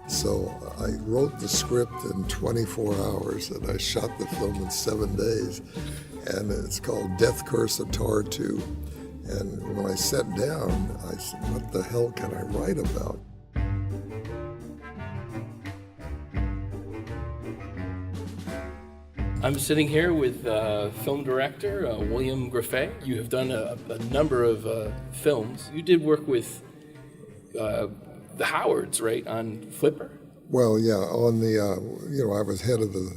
So I wrote the script in 24 hours and I shot the film in 7 days. And it's called Curse of Tartu. And when I sat down, I said, what the hell can I write about? I'm sitting here with film director William Grefe. You have done a number of films. You did work with the Howards, right, on Flipper? Well, yeah, on the, I was head of the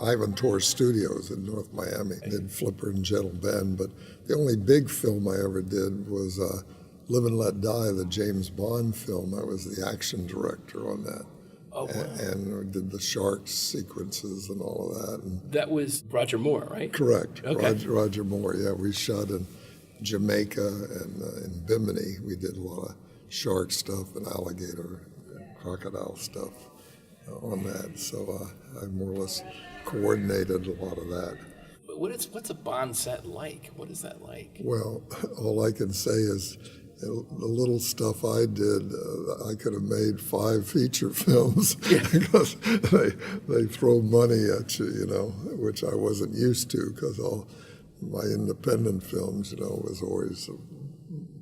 Ivan Tor Studios in North Miami. Did Flipper and Gentle Ben, but the only big film I ever did was Live and Let Die, the James Bond film. I was the action director on that. Oh, wow. And we did the shark sequences and all of that. And that was Roger Moore, right? correct. Okay. Roger Moore, yeah. We shot in Jamaica and in Bimini. We did a lot of shark stuff and alligator and crocodile stuff on that. So I more or less coordinated a lot of that. What's a Bond set like? What is that like? Well, all I can say is the little stuff I did, I could have made 5 feature films because they throw money at you, which I wasn't used to because all my independent films, was always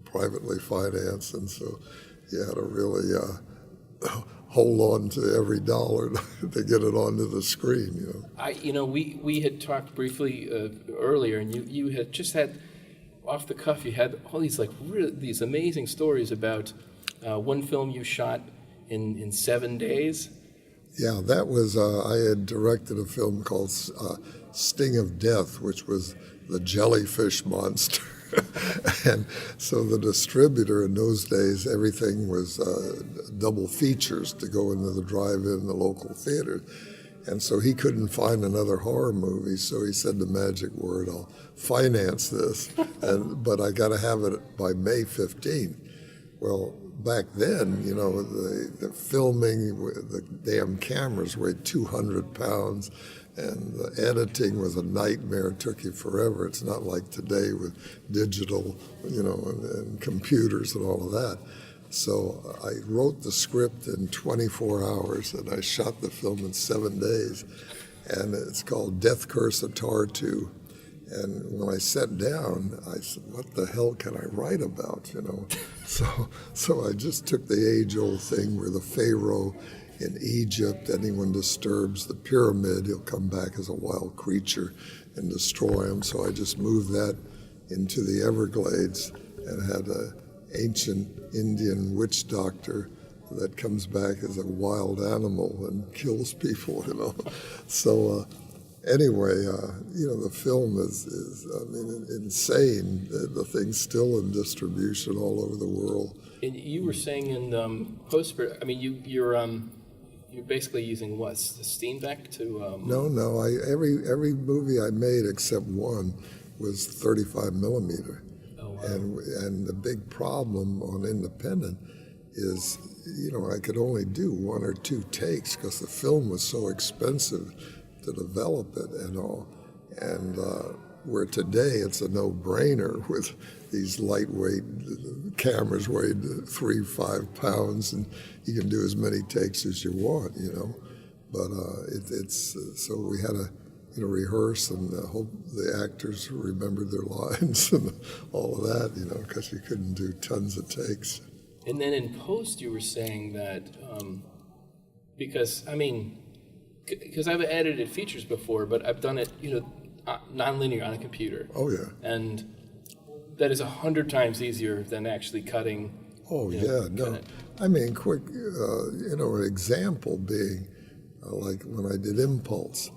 privately financed, and so you had to really hold on to every dollar to get it onto the screen. We had talked briefly earlier, and you had just had. Off the cuff, you had all these these amazing stories about one film you shot in 7 days. Yeah, that was I had directed a film called Sting of Death, which was the jellyfish monster. And so the distributor in those days, everything was double features to go into the drive-in, the local theater. And so he couldn't find another horror movie, so he said the magic word, I'll finance this, but I got to have it by May 15th. Well, back then, the filming, the damn cameras weighed 200 pounds, and the editing was a nightmare. It took you forever. It's not like today with digital, and computers and all of that. So I wrote the script in 24 hours, and I shot the film in 7 days. And it's called Curse of Tartu. And when I sat down, I said, what the hell can I write about, So I just took the age-old thing where the Pharaoh in Egypt, anyone disturbs the pyramid, he'll come back as a wild creature and destroy him. So I just moved that into the Everglades and had a ancient Indian witch doctor that comes back as a wild animal and kills people, So anyway, the film is insane. The thing's still in distribution all over the world. And you were saying in post, you're basically using what, the Steam Deck to? No. Every movie I made except one was 35 millimeter. And the big problem on independent is, I could only do 1 or 2 takes because the film was so expensive to develop it and all. And where today it's a no-brainer with these lightweight cameras weighed 3-5 pounds, and you can do as many takes as you want, But it's so we had to rehearse and hope the actors remembered their lines and all of that, because you couldn't do tons of takes. And then in post, you were saying that because I've edited features before, but I've done it, non-linear on a computer. Oh yeah. And that is 100 times easier than actually cutting. Oh yeah, no. Quick, an example being like when I did Impulse.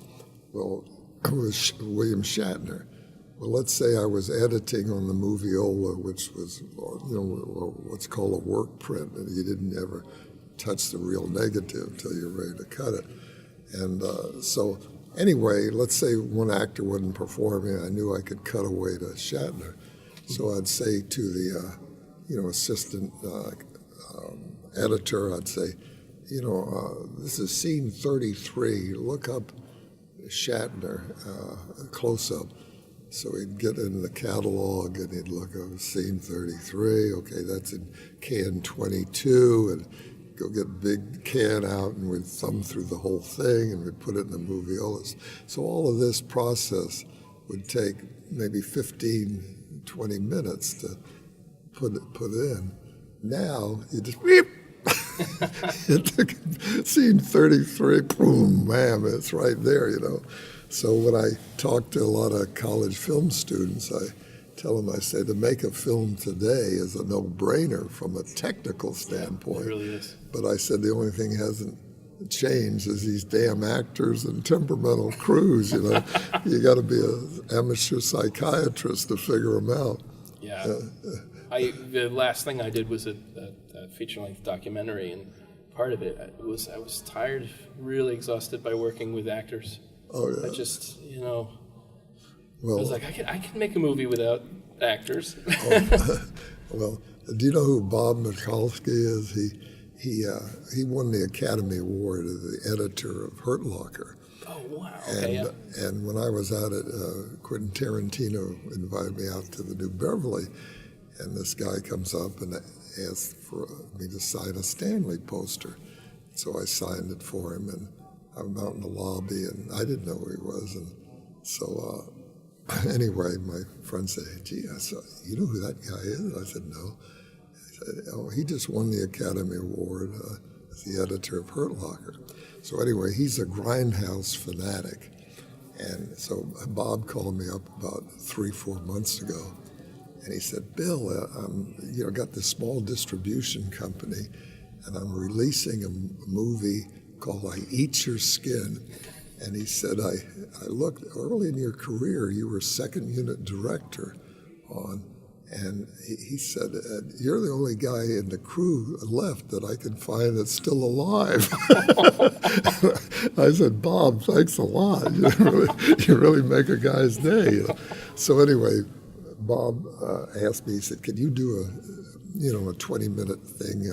Well, it was William Shatner. Well, let's say I was editing on the Moviola, which was, what's called a work print, and you didn't ever touch the real negative till you're ready to cut it. And so anyway, let's say one actor wasn't performing, I knew I could cut away to Shatner. So I'd say to the, assistant editor, I'd say, this is scene 33, look up Shatner, close-up. So he'd get in the catalog and he'd look at scene 33. Okay, that's in can 22, and go get a big can out and we'd thumb through the whole thing and we'd put it in the moviolas. So all of this process would take maybe 15, 20 minutes to put in. Now you just beep. It took scene 33, boom, bam, it's right there, So when I talk to a lot of college film students, I tell them, I say, to make a film today is a no-brainer from a technical standpoint. It really is. But I said the only thing hasn't changed is these damn actors and temperamental crews, You got to be an amateur psychiatrist to figure them out. Yeah. The last thing I did was a feature-length documentary, and part of it I was tired, really exhausted by working with actors. Oh, yeah. I just, I Well, was like, I can make a movie without actors. well, do you know who Bob Mikulski is? He won the Academy Award as the editor of Hurt Locker. Oh, wow. Okay, And when I was out at Quentin Tarantino invited me out to the New Beverly, and this guy comes up and asked for me to sign a Stanley poster. So I signed it for him, and I'm out in the lobby, and I didn't know who he was. And so anyway, my friend said, hey, gee, you know who that guy is? And I said, no. He said, oh, he just won the Academy Award as the editor of Hurt Locker. So anyway, he's a grindhouse fanatic. And so Bob called me up about 3-4 months ago, and he said, Bill, got this small distribution company, and I'm releasing a movie called I Eat Your Skin. And he said, I looked early in your career, you were second unit director on, and he said, you're the only guy in the crew left that I can find that's still alive. I said, Bob, thanks a lot. You really make a guy's day. So anyway, Bob asked me, he said, can you do a 20-minute thing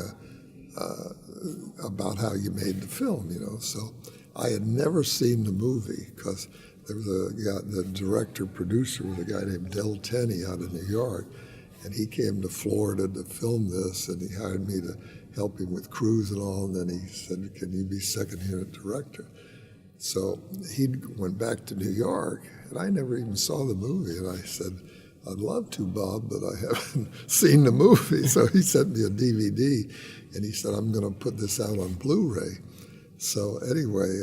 about how you made the film, So I had never seen the movie because there was the director-producer was a guy named Del Tenney out of New York, and he came to Florida to film this, and he hired me to help him with crews and all, and then he said, can you be second unit director? So he went back to New York, and I never even saw the movie, and I said, I'd love to, Bob, but I haven't seen the movie. So he sent me a DVD, and he said, I'm going to put this out on Blu-ray. So anyway,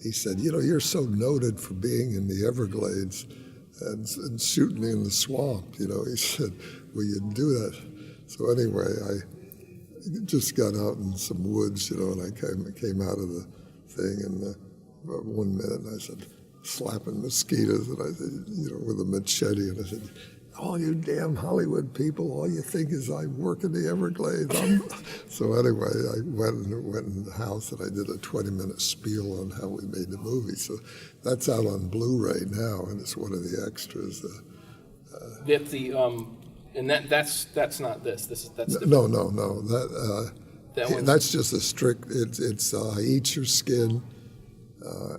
he said, you're so noted for being in the Everglades and shooting in the swamp. He said, will you do that? So anyway, I just got out in some woods, and I came out of the thing, and 1 minute, and I said, slapping mosquitoes, and I said, with a machete, and I said, all you damn Hollywood people, all you think is I work in the Everglades. So anyway, I went in the house and I did a 20-minute spiel on how we made the movie. So that's out on Blu-ray now, and it's one of the extras. That's not this. That's different. No. That That's just a strict. It's Eat Your Skin.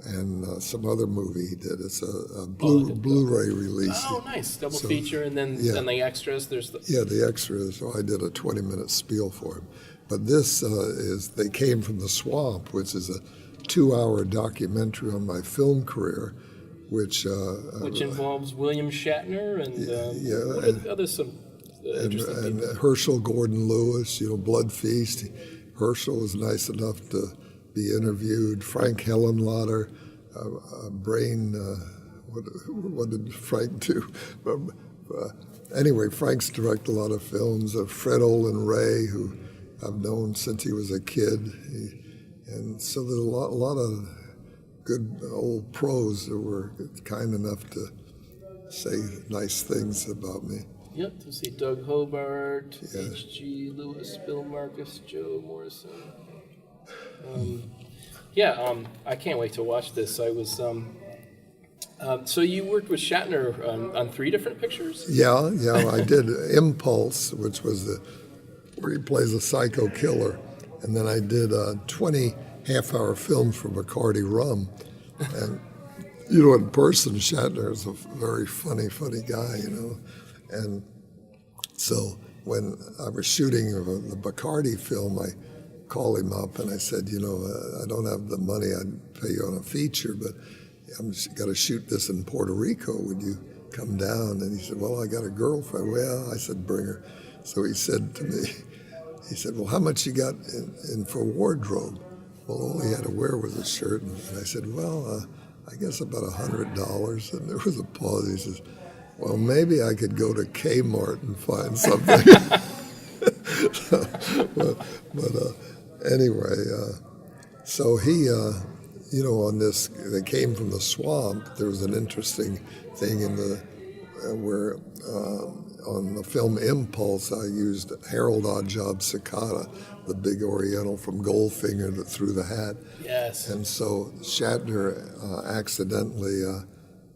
And some other movie he did. It's a Blu-ray release. Oh, nice. Double feature, and then the extras. The extras. So I did a 20-minute spiel for him. But this is They Came from the Swamp, which is a 2-hour documentary on my film career, which involves William Shatner and Herschel Gordon Lewis. Blood Feast. Herschel was nice enough to be interviewed. Frank Hellenlotter, Brain. What did Frank do? Anyway, Frank's directed a lot of films. Fred Olin Ray, who I've known since he was a kid, and so there's a lot of good old pros that were kind enough to say nice things about me. Yep, to see Doug Hobart, H.G. Lewis, Bill Marcus, Joe Morrison. I can't wait to watch this. I was. So you worked with Shatner on 3 different pictures? Yeah, I did Impulse, which was where he plays a psycho killer, and then I did 20 half-hour films for Bacardi Rum, In person, Shatner is a very funny guy, And so when I was shooting the Bacardi film, I called him up and I said, I don't have the money. I'd pay you on a feature, but I'm got to shoot this in Puerto Rico. Would you come down? And he said, well, I got a girlfriend. Well, I said, bring her. So he said to me, he said, well, how much you got in for wardrobe? Well, all he had to wear was a shirt. And I said, well, I guess about $100. And there was a pause. He says, well, maybe I could go to Kmart and find something. but anyway, so he, on this, they came from the swamp. There was an interesting thing in the, where on the film Impulse, I used Harold Oddjob Cicada, the big Oriental from Goldfinger that threw the hat. Yes. And so Shatner accidentally,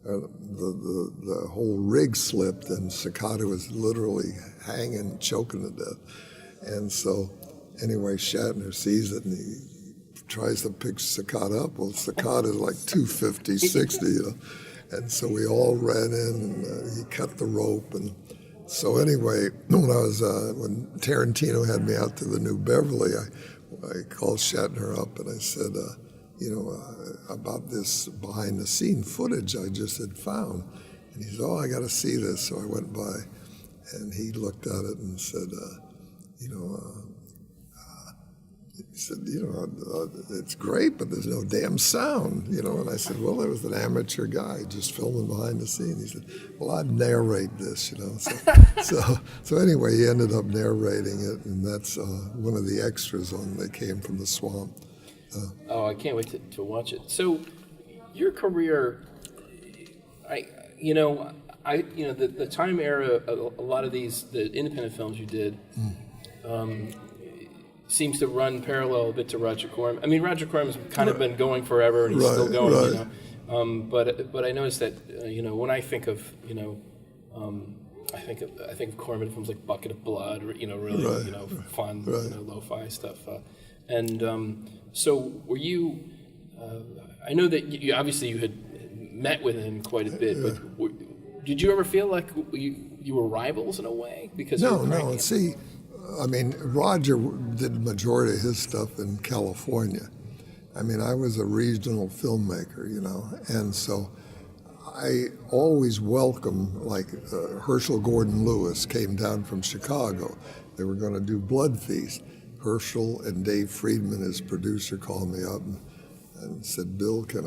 the whole rig slipped, and Cicada was literally hanging, choking to death. And so, anyway, Shatner sees it and he tries to pick Cicada up. Well, Cicada is like 250, 60, And so we all ran in, and he cut the rope. And so anyway, when Tarantino had me out to the New Beverly, I called Shatner up and I said, about this behind-the-scene footage I just had found. And he said, I got to see this. So I went by, and he looked at it and said, he said, it's great, but there's no damn sound, And I said, well, there was an amateur guy just filming behind the scene. He said, well, I'd narrate this, So anyway, he ended up narrating it, and that's one of the extras on They Came from the Swamp. I can't wait to watch it. So, your career, the time era, a lot of the independent films you did, seems to run parallel a bit to Roger Corman. I mean, Roger Corman's kind of been going forever, and he's still going, But I noticed that, when I think of, I think of Corman films like Bucket of Blood, or really, fun, lo-fi stuff, so were you? I know that you obviously you had met with him quite a bit, but did you ever feel like you were rivals in a way? Because no. See, I mean, Roger did the majority of his stuff in California. I mean, I was a regional filmmaker, and so I always welcomed, like Herschel Gordon Lewis came down from Chicago. They were going to do Blood Feast. Herschel and Dave Friedman, his producer, called me up and said, Bill, can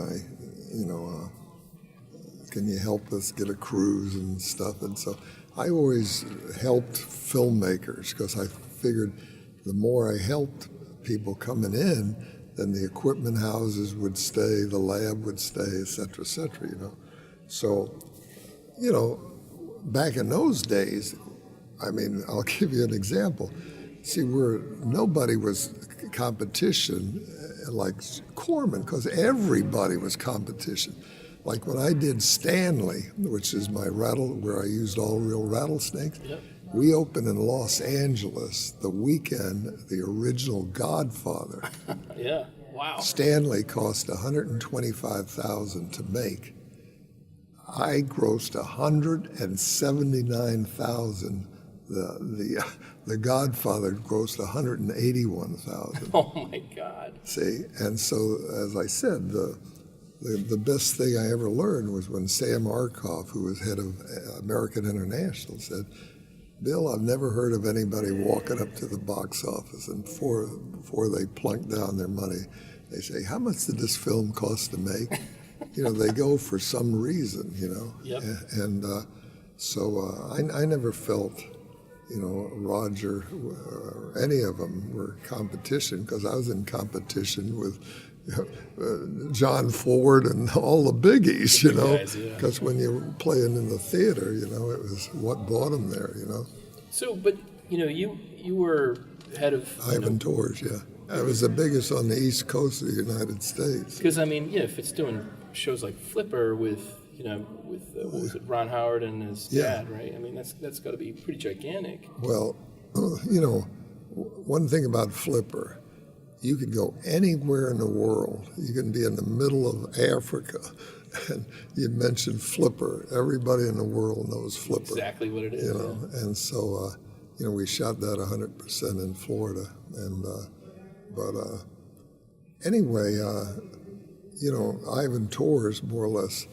you help us get a cruise and stuff? And so I always helped filmmakers because I figured the more I helped people coming in, then the equipment houses would stay, the lab would stay, et cetera, So, back in those days, I mean, I'll give you an example. See, nobody was competition like Corman, because everybody was competition. Like when I did Stanley, which is my where I used all real rattlesnakes, we opened in Los Angeles the weekend, the original Godfather. Yeah, wow. Stanley cost $125,000 to make. I grossed $179,000. The Godfather grossed $181,000. Oh my God! See, and so as I said, the best thing I ever learned was when Sam Arkoff, who was head of American International, said, "Bill, I've never heard of anybody walking up to the box office and before they plunk down their money, they say, how much did this film cost to make?" They go for some reason, Yep. And so I never felt. Roger, or any of them were competition, because I was in competition with John Ford and all the biggies, because when you're playing in the theater, it was what brought them there, So, but, you were head of... Ivan Tors, yeah. I was the biggest on the East Coast of the United States. Because, I mean, if it's doing shows like Flipper with what was it, Ron Howard and his dad, right? I mean, that's got to be pretty gigantic. Well, one thing about Flipper, you could go anywhere in the world. You can be in the middle of Africa, And you mentioned Flipper. Everybody in the world knows Flipper. Exactly what it is. You know, yeah. and so, we shot that 100% in Florida. And, anyway, Ivan Tors more or less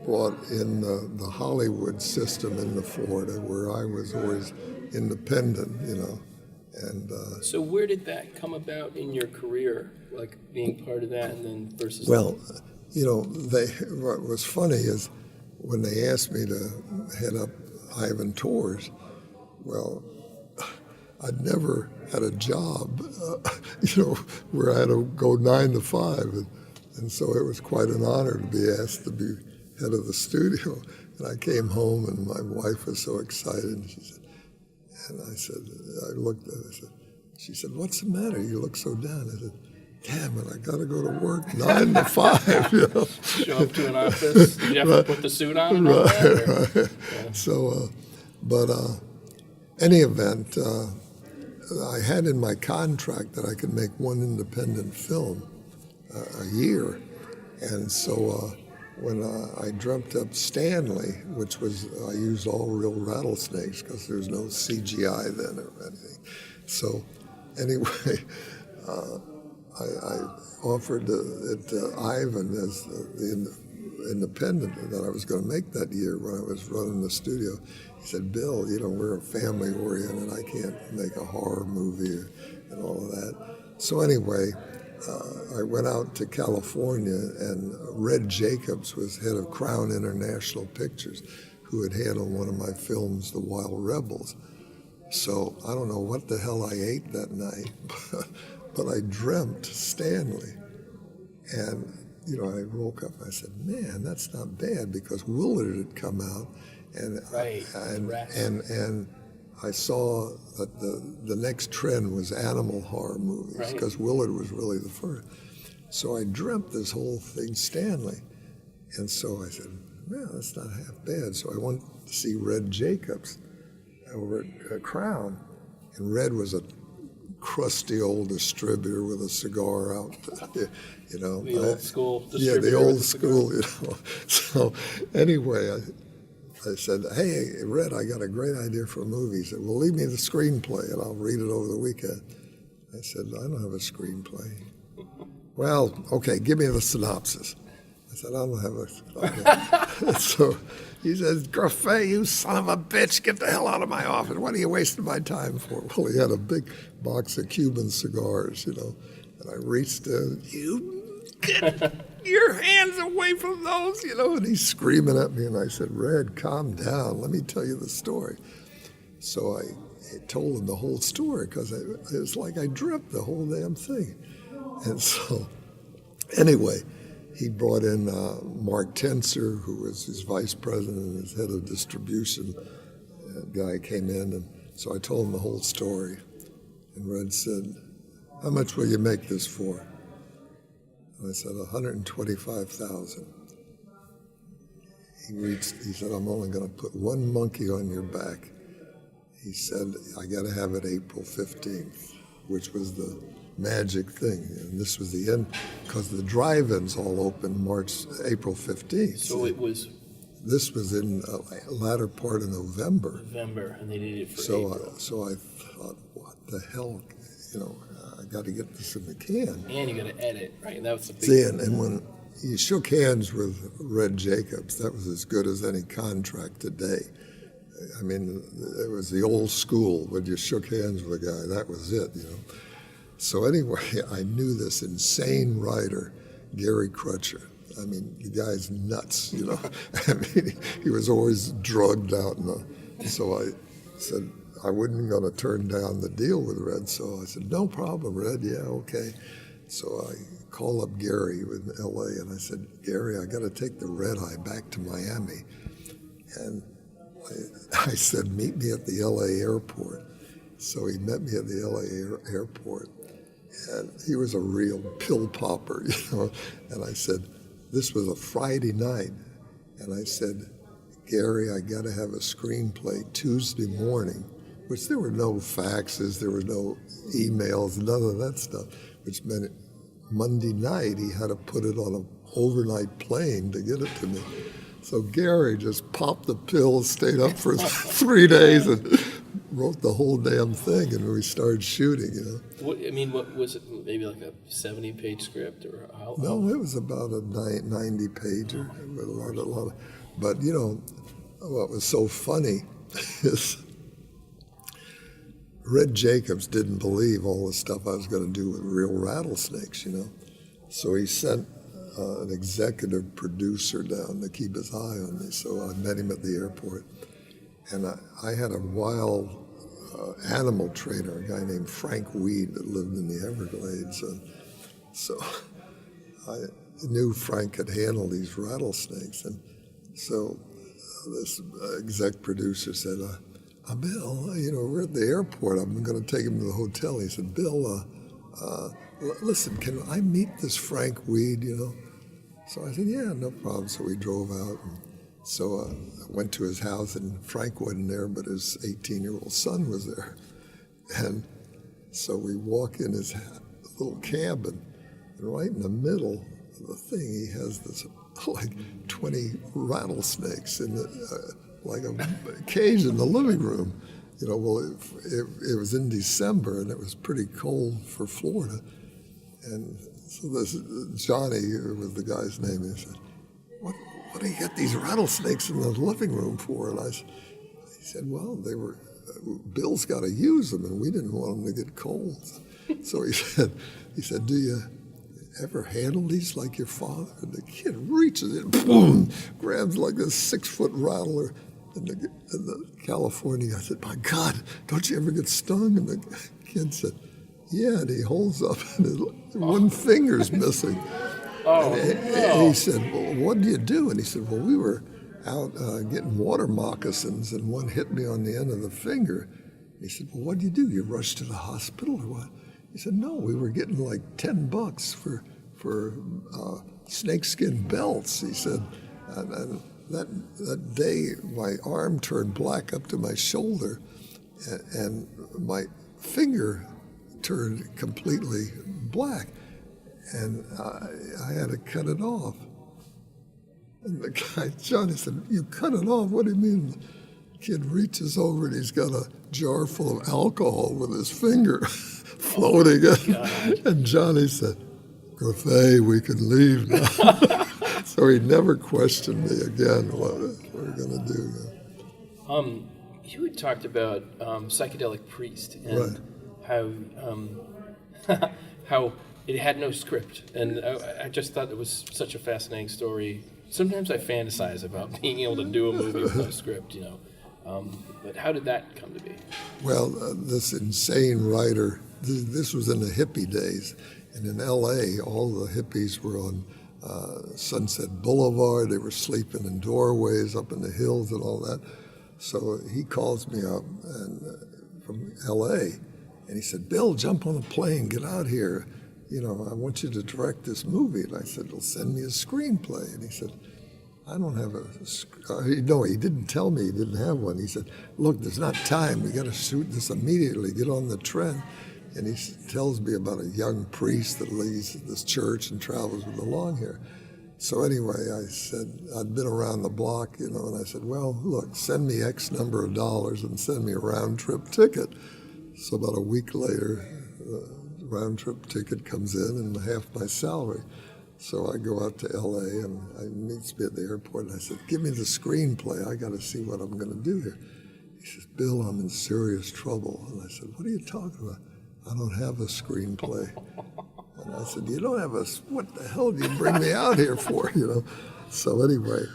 brought in the Hollywood system into Florida, where I was always independent, And So where did that come about in your career, like being part of that, and then versus? well, what was funny is when they asked me to head up Ivan Tors, well, I'd never had a job, where I had to go 9 to 5, and so it was quite an honor to be asked to be head of the studio. And I came home, and my wife was so excited. And she said, I looked at her. She said, "What's the matter? You look so down." I said, "Damn it! I got to go to work 9 to 5." Show up to an office. Did you have to put the suit on? And all that, or? Right. Yeah. So, any event, I had in my contract that I could make one independent film a year, and so when I dreamt up Stanley, which was I used all real rattlesnakes because there's no CGI then or anything. So anyway, I offered it to Ivan as the independent that I was going to make that year when I was running the studio. He said, "Bill, we're a family oriented. I can't make a horror movie and all of that." So anyway, I went out to California, and Red Jacobs was head of Crown International Pictures, who had handled one of my films, The Wild Rebels. So I don't know what the hell I ate that night, but I dreamt Stanley. And, I woke up and I said, "Man, that's not bad," because Willard had come out, and Right. and I saw that the next trend was animal horror movies, because Willard was really the first. So I dreamt this whole thing, Stanley. And so I said, "Well, that's not half bad." So I went to see Red Jacobs over at Crown. And Red was a crusty old distributor with a cigar out, The old school distributor. Yeah, the old with the cigar. school, So anyway, I said, "Hey, Red, I got a great idea for a movie." He said, "Well, leave me the screenplay and I'll read it over the weekend." I said, "I don't have a screenplay." "Well, okay, give me the synopsis." I said, "I don't have a synopsis." So he says, "Grefe, you son of a bitch, get the hell out of my office. What are you wasting my time for?" Well, he had a big box of Cuban cigars, and I reached in, "You get your hands away from those," and he's screaming at me, and I said, "Red, calm down. Let me tell you the story." So I told him the whole story, because it was like I dreamt the whole damn thing. And so, anyway, he brought in Mark Tenser, who was his vice president and his head of distribution. That guy came in, and so I told him the whole story. And Red said, "How much will you make this for?" And I said, $125,000. He said, "I'm only going to put one monkey on your back." He said, "I got to have it April 15th, which was the magic thing. And this was the end, because the drive-ins all opened April 15th. So it was This was in latter part of November. And they did it for April. So I thought, what the hell, I got to get this in the can. And you got to edit, right? That was the big See, and when you shook hands with Red Jacobs, that was as good as any contract today. I mean, it was the old school. When you shook hands with a guy, that was it, So anyway, I knew this insane writer, Gary Crutcher. I mean, the guy's nuts, I mean, he was always drugged out. So I said I wasn't going to turn down the deal with Red. So I said, "No problem, Red. Yeah, okay." So I called up Gary in L.A. and I said, "Gary, I got to take the red eye back to Miami." And I said, "Meet me at the L.A. airport." So he met me at the L.A. airport. And he was a real pill popper, And I said, this was a Friday night. And I said, "Gary, I got to have a screenplay Tuesday morning," which there were no faxes, there were no emails, none of that stuff, which meant Monday night, he had to put it on an overnight plane to get it to me. So Gary just popped the pill, stayed up for 3 days, and wrote the whole damn thing, and we started shooting, you know. What was it, maybe like a 70-page script? Or how? No, it was about a 90-pager. With a lot of, but, you know, what was so funny is Red Jacobs didn't believe all the stuff I was going to do with real rattlesnakes, you know. So he sent an executive producer down to keep his eye on me. So I met him at the airport. And I had a wild animal trainer, a guy named Frank Weed that lived in the Everglades. And so I knew Frank could handle these rattlesnakes. And so this exec producer said, Bill, you know, we're at the airport. I'm going to take him to the hotel. He said, Bill, listen, can I meet this Frank Weed, you know? So I said, yeah, no problem. So we drove out. And so I went to his house, and Frank wasn't there, but his 18-year-old son was there. And so we walk in his little cabin, and right in the middle of the thing, he has this, like, 20 rattlesnakes in the, like a cage in the living room. You know, well, it was in December, and it was pretty cold for Florida. And so this Johnny was the guy's name. He said, "What do you get these rattlesnakes in the living room for?" And he said, "Well, Bill's got to use them, and we didn't want them to get cold." So he said, "Do you ever handle these like your father?" And the kid reaches in, boom, grabs like a 6-foot rattler. And the California guy said, "My God, don't you ever get stung?" And the kid said, "Yeah," and he holds up, and one finger's missing. And he said, "Well, what do you do?" And he said, "Well, we were out getting water moccasins, and one hit me on the end of the finger." He said, "Well, what do? You rush to the hospital or what?" He said, "No, we were getting like $10 for snakeskin belts." He said, and that day, my arm turned black up to my shoulder, and my finger turned completely black, and I had to cut it off. And the guy, Johnny, said, "You cut it off? What do you mean?" The kid reaches over, and he's got a jar full of alcohol with his finger floating in. And Johnny said, "Grefe, we can leave now." So he never questioned me again what we're going to do. You had talked about Psychedelic Priest and Right. how it had no script, and I just thought it was such a fascinating story. Sometimes I fantasize about being able to do a movie with no script, you know. But how did that come to be? Well, this insane writer, this was in the hippie days, and in L.A., all the hippies were on Sunset Boulevard. They were sleeping in doorways up in the hills and all that. So he calls me up from L.A., and he said, "Bill, jump on a plane, get out here. You know, I want you to direct this movie." And I said, "Well, send me a screenplay." And he said, "I don't have no, he didn't tell me he didn't have one. He said, "Look, there's not time. We got to shoot this immediately. Get on the trend." And he tells me about a young priest that leads this church and travels with the long hair. So anyway, I said, I'd been around the block, you know, and I said, "Well, look, send me X number of dollars and send me a round-trip ticket." So about a week later, the round-trip ticket comes in and half my salary. So I go out to L.A. and he meets me at the airport, and I said, "Give me the screenplay. I got to see what I'm going to do here." He says, "Bill, I'm in serious trouble." And I said, "What are you talking about?" "I don't have a screenplay." And I said, "You don't have what the hell do you bring me out here for?" You know. So anyway,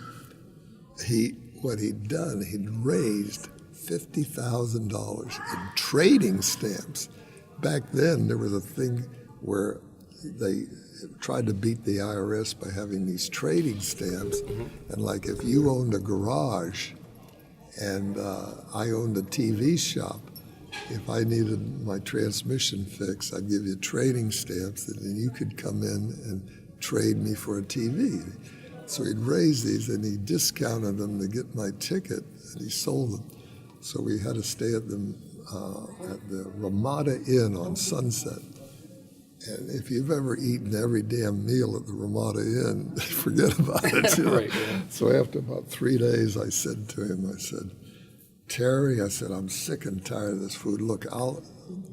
what he'd done, he'd raised $50,000 in trading stamps. Back then, there was a thing where they tried to beat the IRS by having these trading stamps. Mm-hmm. And like if you owned a garage and I owned a TV shop, if I needed my transmission fixed, I'd give you trading stamps, and then you could come in and trade me for a TV. So he'd raise these, and he discounted them to get my ticket, and he sold them. So we had to stay at the Ramada Inn on Sunset. And if you've ever eaten every damn meal at the Ramada Inn, forget about it. You know? Right, yeah. So after about 3 days, I said to him, I said, Terry, I said, I'm sick and tired of this food. Look, I'll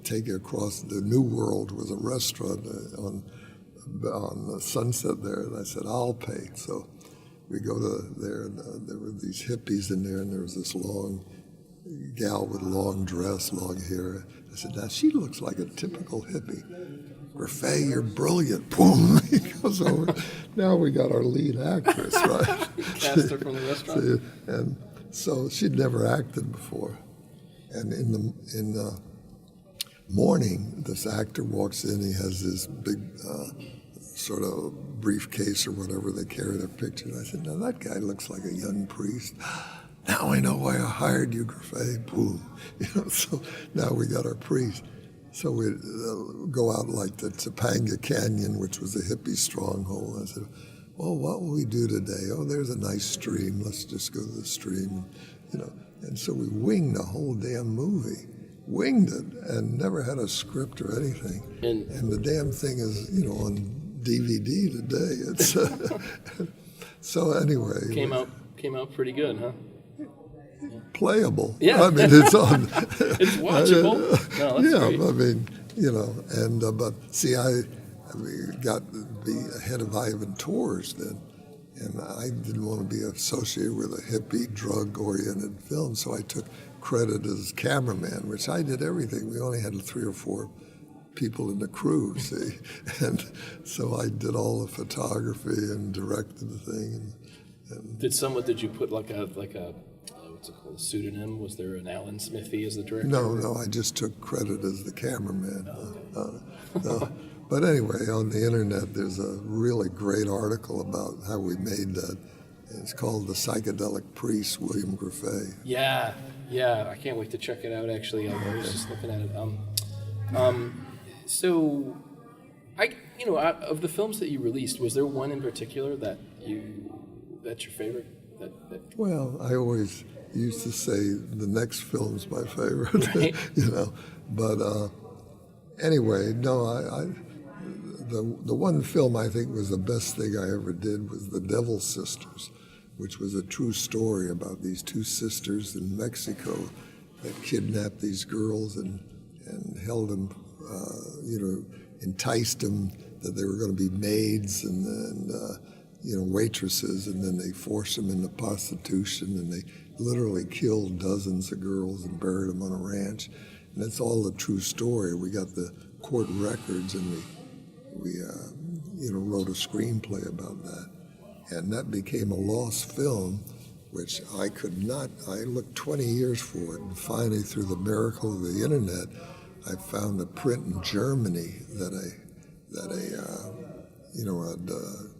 take you across. The New World was a restaurant on the Sunset there, and I said, I'll pay. So we go to there, and there were these hippies in there, and there was this long gal with long dress, long hair. I said, now she looks like a typical hippie. Grefe, you're brilliant. Boom, he goes over. Now we got our lead actress, right? Cast her from the restaurant. And so she'd never acted before. And in the morning, this actor walks in. He has this big sort of briefcase or whatever. They carry their picture. And I said, now that guy looks like a young priest. Now I know why I hired you, Grefe. Boom. So now we got our priest. So we go out like the Topanga Canyon, which was a hippie stronghold. I said, well, what will we do today? Oh, there's a nice stream. Let's just go to the stream. And so we winged the whole damn movie. Winged it and never had a script or anything. And the damn thing is, on DVD today. It's so anyway. Came out pretty good, huh? Playable. Yeah. I mean, it's on. It's watchable. No, that's great. I mean, but see, I got to be ahead of Ivan Tors then, and I didn't want to be associated with a hippie, drug-oriented film, so I took credit as cameraman, which I did everything. We only had 3 or 4 people in the crew, see, and so I did all the photography and directed the thing. Did you put like a what's it called, a pseudonym? Was there an Alan Smithy as the director? No, I just took credit as the cameraman. No. But anyway, on the internet, there's a really great article about how we made that. It's called The Psychedelic Priest, William Grefe. Yeah, I can't wait to check it out, actually. I was just looking at it. So, out of the films that you released, was there one in particular that's your favorite? Well, I always used to say the next film's my favorite, right. But anyway, no, the one film I think was the best thing I ever did was The Devil Sisters, which was a true story about these 2 sisters in Mexico that kidnapped these girls and held them, enticed them that they were going to be maids and waitresses, and then they forced them into prostitution, and they literally killed dozens of girls and buried them on a ranch. And that's all the true story. We got the court records, and we wrote a screenplay about that. And that became a lost film, which I looked 20 years for it, and finally, through the miracle of the internet, I found a print in Germany that a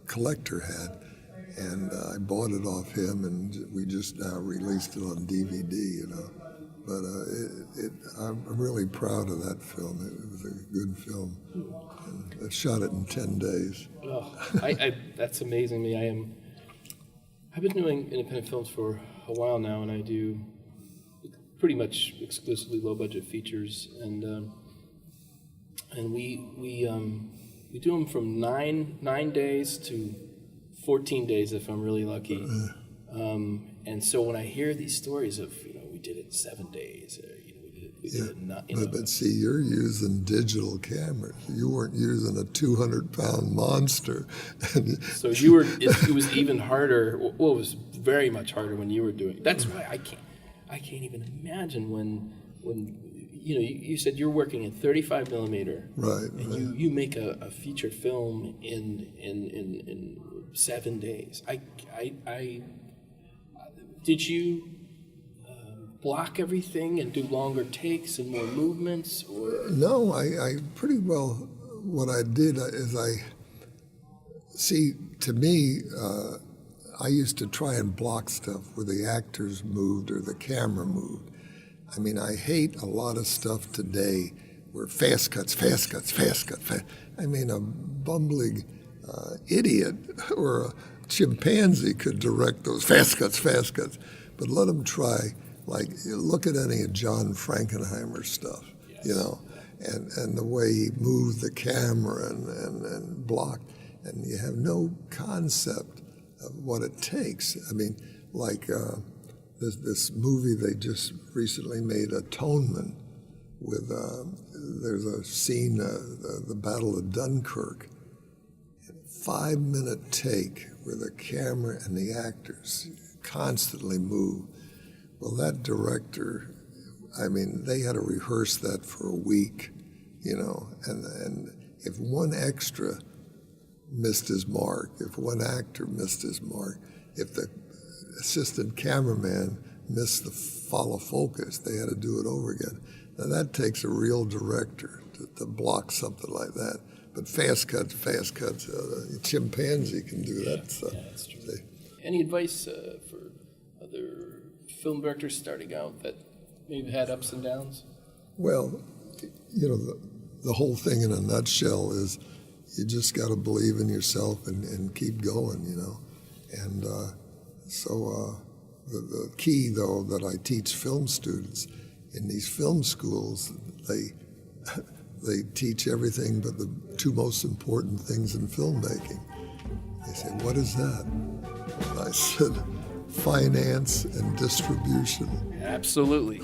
collector had, and I bought it off him, and we just now released it on DVD, But I'm really proud of that film. It was a good film. And I shot it in 10 days. Oh, that's amazing to me. I've been doing independent films for a while now, and I do pretty much exclusively low-budget features, and we do them from nine days to 14 days if I'm really lucky. And so when I hear these stories of, we did it in 7 days, or, we did it not, But see, you're using digital cameras. You weren't using a 200-pound monster. So it was even harder. Well, it was very much harder when you were doing it. That's why I can't even imagine when you said you're working in 35 millimeter, right? And you make a feature film in 7 days. Did you block everything and do longer takes and more movements? Or? No, I pretty well. What I did is to me, I used to try and block stuff where the actors moved or the camera moved. I mean, I hate a lot of stuff today where fast cuts. I mean, a bumbling idiot or a chimpanzee could direct those fast cuts. But let them try. Like, look at any of John Frankenheimer's stuff, Yes. and the way he moved the camera and blocked, and you have no concept of what it takes. I mean, like this movie they just recently made, Atonement, with there's a scene, the Battle of Dunkirk, 5-minute take where the camera and the actors constantly move. Well, that director, I mean, they had to rehearse that for a week, you know, and if one extra missed his mark, if one actor missed his mark, if the assistant cameraman missed the follow focus, they had to do it over again. Now that takes a real director to block something like that. But fast cuts. A chimpanzee can do that stuff. Yeah, that's true. Any advice for other film directors starting out that maybe had ups and downs? Well, you know, the whole thing in a nutshell is you just got to believe in yourself and keep going, you know. And the key, though, that I teach film students in these film schools, they teach everything but the two most important things in filmmaking. They say, what is that? And I said, finance and distribution. Absolutely.